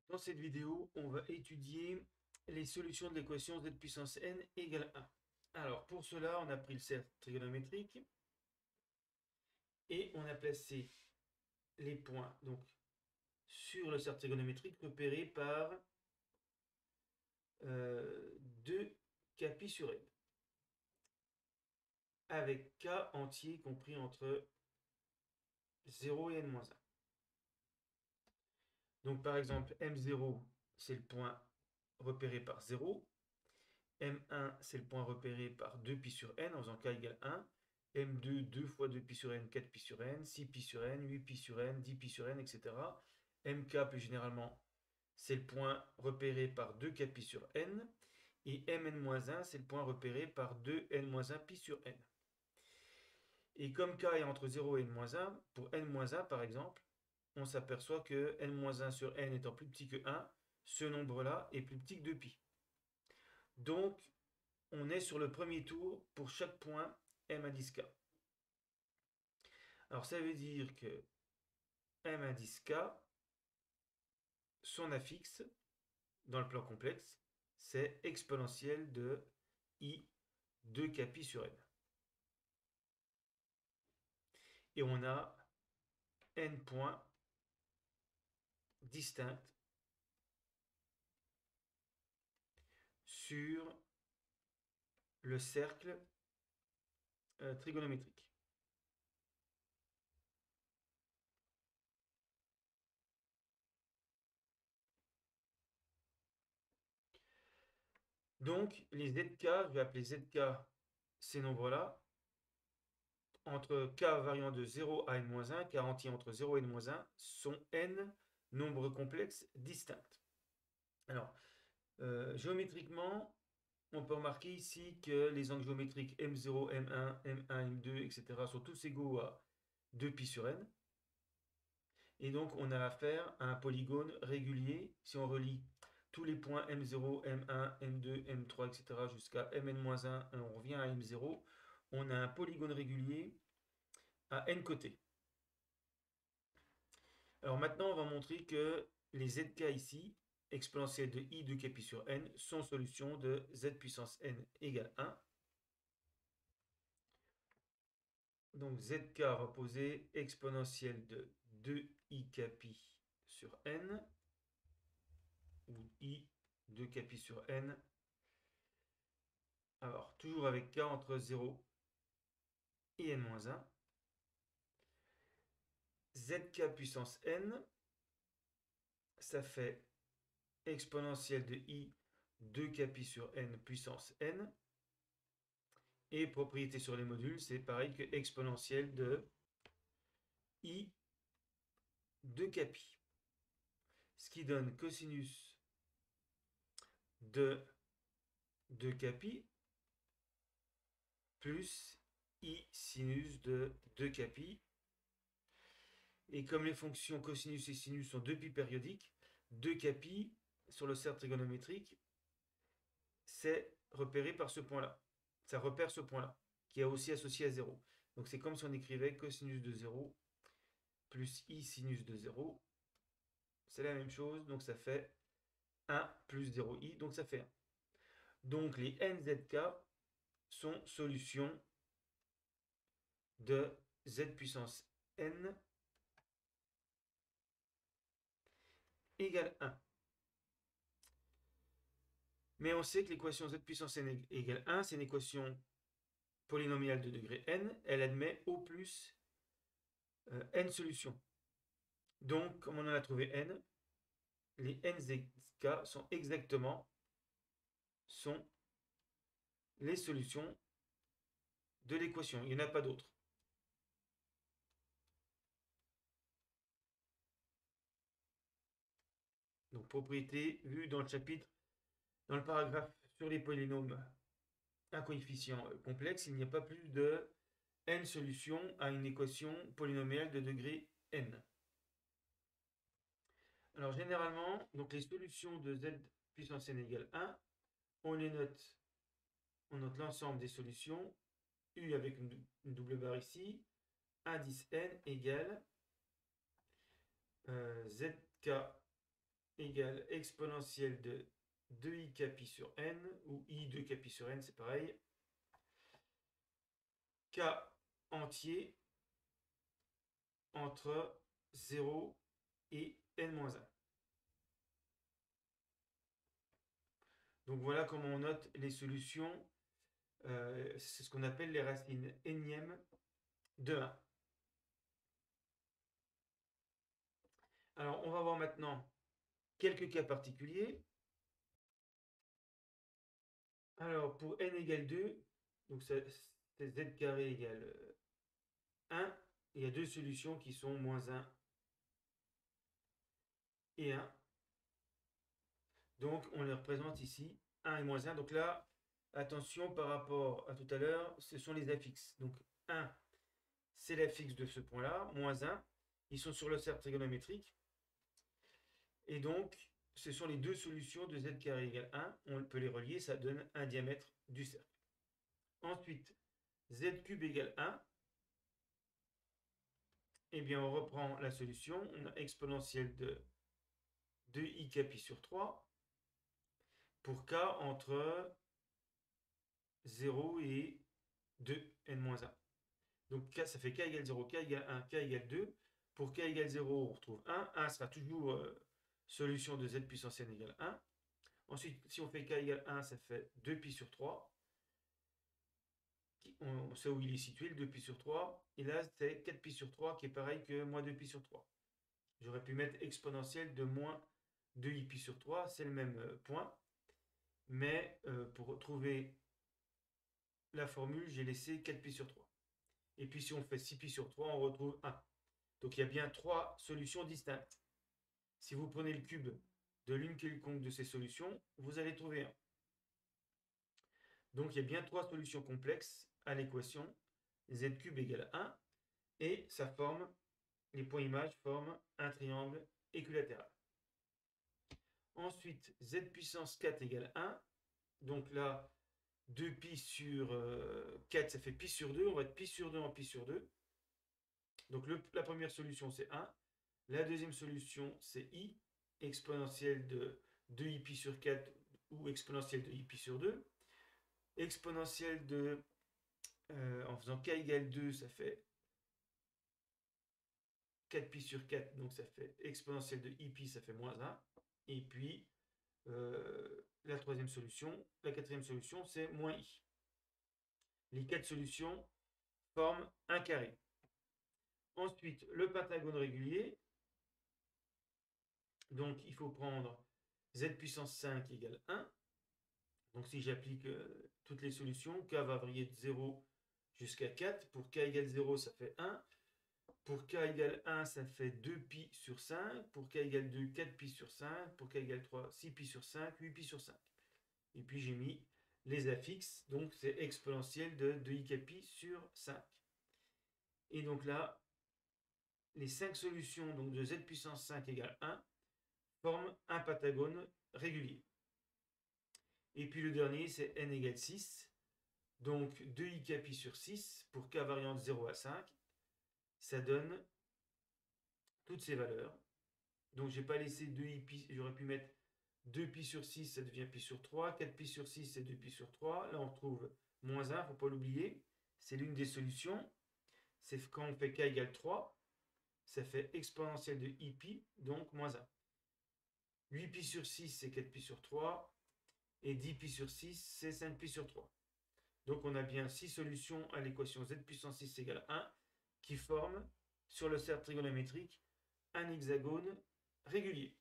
Dans cette vidéo, on va étudier les solutions de l'équation z puissance n égale 1. Alors, pour cela, on a pris le cercle trigonométrique et on a placé les points donc, sur le cercle trigonométrique repérés par 2 κ sur n, avec k entier compris entre 0 et n-1. Donc, par exemple, m0, c'est le point repéré par 0. M1, c'est le point repéré par 2π sur n en faisant k égale 1. M2, 2 fois 2π sur n, 4π sur n, 6π sur n, 8π sur n, 10π sur n, etc. Mk, plus généralement, c'est le point repéré par 2kπ sur n. Et Mn-1, c'est le point repéré par 2n-1π sur n. Et comme k est entre 0 et n-1, pour n-1 par exemple, on s'aperçoit que n-1 sur n étant plus petit que 1, ce nombre-là est plus petit que 2π. Donc, on est sur le premier tour pour chaque point m indice k. Alors ça veut dire que m indice k, son affixe dans le plan complexe, c'est exponentielle de i 2 kπ sur n. Et on a n points distincts sur le cercle trigonométrique. Donc les zk, je vais appeler zk ces nombres-là, entre k variant de 0 à n-1, k entier entre 0 et n-1, sont n nombres complexes distincts. Alors, géométriquement, on peut remarquer ici que les angles géométriques M0, M1, M1, M2, etc. sont tous égaux à 2π sur n. Et donc, on a affaire à un polygone régulier. Si on relie tous les points M0, M1, M2, M3, etc. jusqu'à Mn-1, on revient à M0, on a un polygone régulier à n côtés. Alors maintenant, on va montrer que les zk ici, exponentielle de i de kπ sur n, sont solutions de z puissance n égale 1. Donc zk va poser exponentielle de 2i kπ sur n, ou i de kπ sur n. Alors, toujours avec k entre 0 et n-1. Zk puissance n, ça fait exponentielle de i 2 kπ sur n puissance n. Et propriété sur les modules, c'est pareil que exponentielle de i 2 kπ. Ce qui donne cosinus de 2 kπ plus i sinus de 2 kπ. Et comme les fonctions cosinus et sinus sont 2π périodiques, 2 kπ sur le cercle trigonométrique, c'est repéré par ce point-là. Ça repère ce point-là, qui est aussi associé à 0. Donc c'est comme si on écrivait cosinus de 0 plus i sinus de 0. C'est la même chose, donc ça fait 1 plus 0i, donc ça fait 1. Donc les nzk sont solutions de z puissance n égale 1. Mais on sait que l'équation z puissance n égale 1, c'est une équation polynomiale de degré n. Elle admet au plus n solutions. Donc, comme on en a trouvé n, les nzk sont exactement les solutions de l'équation. Il n'y en a pas d'autres. Donc, propriété vue dans le chapitre, dans le paragraphe sur les polynômes à coefficient complexe, il n'y a pas plus de n solutions à une équation polynomiale de degré n. Alors, généralement, donc les solutions de z puissance n égale 1, on les note, on note l'ensemble des solutions, u avec une double barre ici, indice n égale zk égale exponentielle de 2ik pi sur n, ou i 2k pi sur n, c'est pareil, k entier entre 0 et n-1. Donc voilà comment on note les solutions. C'est ce qu'on appelle les racines énièmes de 1. Alors on va voir maintenant quelques cas particuliers. Alors pour n égale 2, donc c'est z carré égale 1, il y a deux solutions qui sont moins 1 et 1. Donc on les représente ici, 1 et moins 1. Donc là, attention par rapport à tout à l'heure, ce sont les affixes. Donc 1, c'est l'affixe de ce point-là, moins 1. Ils sont sur le cercle trigonométrique. Et donc, ce sont les deux solutions de z carré égale 1. On peut les relier, ça donne un diamètre du cercle. Ensuite, z cube égale 1. Eh bien, on reprend la solution. On a exponentielle de 2ik pi sur 3 pour k entre 0 et 2, n-1. Donc k, ça fait k égale 0, k égale 1, k égale 2. Pour k égale 0, on retrouve 1. 1 sera toujours solution de z puissance n égale 1. Ensuite, si on fait k égale 1, ça fait 2 pi sur 3. On sait où il est situé, le 2 pi sur 3. Et là, c'est 4 pi sur 3 qui est pareil que moins 2 pi sur 3. J'aurais pu mettre exponentielle de moins 2i pi sur 3, c'est le même point. Mais pour trouver la formule, j'ai laissé 4 pi sur 3. Et puis si on fait 6 pi sur 3, on retrouve 1. Donc il y a bien trois solutions distinctes. Si vous prenez le cube de l'une quelconque de ces solutions, vous allez trouver 1. Donc il y a bien trois solutions complexes à l'équation z cube égale 1. Et ça forme, les points images forment un triangle équilatéral. Ensuite, z puissance 4 égale 1. Donc là, 2 pi sur 4, ça fait pi sur 2. On va être pi sur 2 en pi sur 2. Donc la première solution, c'est 1. La deuxième solution, c'est i, exponentielle de 2i pi sur 4 ou exponentielle de i pi sur 2. Exponentielle de, en faisant k égale 2, ça fait 4 pi sur 4, donc ça fait exponentielle de i pi, ça fait moins 1. Et puis, la troisième solution, la quatrième solution, c'est moins i. Les quatre solutions forment un carré. Ensuite, le pentagone régulier. Donc, il faut prendre z puissance 5 égale 1. Donc, si j'applique toutes les solutions, k va varier de 0 jusqu'à 4. Pour k égale 0, ça fait 1. Pour k égale 1, ça fait 2 pi sur 5. Pour k égale 2, 4 pi sur 5. Pour k égale 3, 6 pi sur 5, 8 pi sur 5. Et puis j'ai mis les affixes, donc c'est exponentielle de 2ik pi sur 5. Et donc là, les 5 solutions donc de z puissance 5 égale 1 forment un pentagone régulier. Et puis le dernier, c'est n égale 6. Donc 2ik pi sur 6 pour k variant de 0 à 5. Ça donne toutes ces valeurs. Donc j'ai pas laissé 2i pi, j'aurais pu mettre 2 pi sur 6, ça devient pi sur 3. 4 pi sur 6, c'est 2 pi sur 3. Là, on retrouve moins 1, il ne faut pas l'oublier. C'est l'une des solutions. C'est quand on fait k égale 3, ça fait exponentielle de i pi, donc moins 1. 8 pi sur 6, c'est 4 pi sur 3. Et 10 pi sur 6, c'est 5 pi sur 3. Donc on a bien 6 solutions à l'équation z puissance 6 égale 1 qui forment sur le cercle trigonométrique un hexagone régulier.